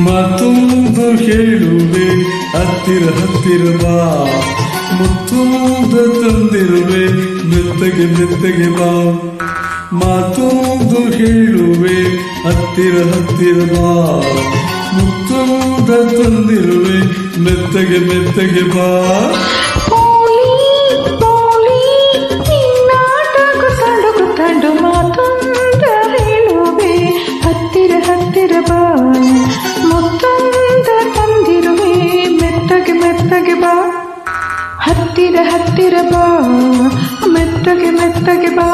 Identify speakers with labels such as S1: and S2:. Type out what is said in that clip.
S1: ಮಾತೊಂದು ಹೇಳುವೆ ಹತ್ತಿರ ಹತ್ತಿರ ಬಾ, ಮುತ್ತೊಂದ ತಂದಿರುವೆ ಮೆತ್ತಗೆ ಮೆತ್ತಗೆ ಬಾ. ಮಾತೊಂದು ಹೇಳುವೆ ಹತ್ತಿರ ಹತ್ತಿರ ಬಾ, ಮುತ್ತೊಂದ ತಂದಿರುವೆ ಮೆತ್ತಗೆ ಮೆತ್ತಗೆ ಬಾ.
S2: ಹತ್ತಿರ ಹತ್ತಿರ ಬಾ, ಮುತ್ತೊಂದ ತಂದಿರುವೆ ಮೆತ್ತಗೆ ಮೆತ್ತಗೆ ಬಾ. ಹತ್ತಿರ ಹತ್ತಿರ ಬಾ, ಮೆತ್ತಗೆ ಮೆತ್ತಗೆ ಬಾ.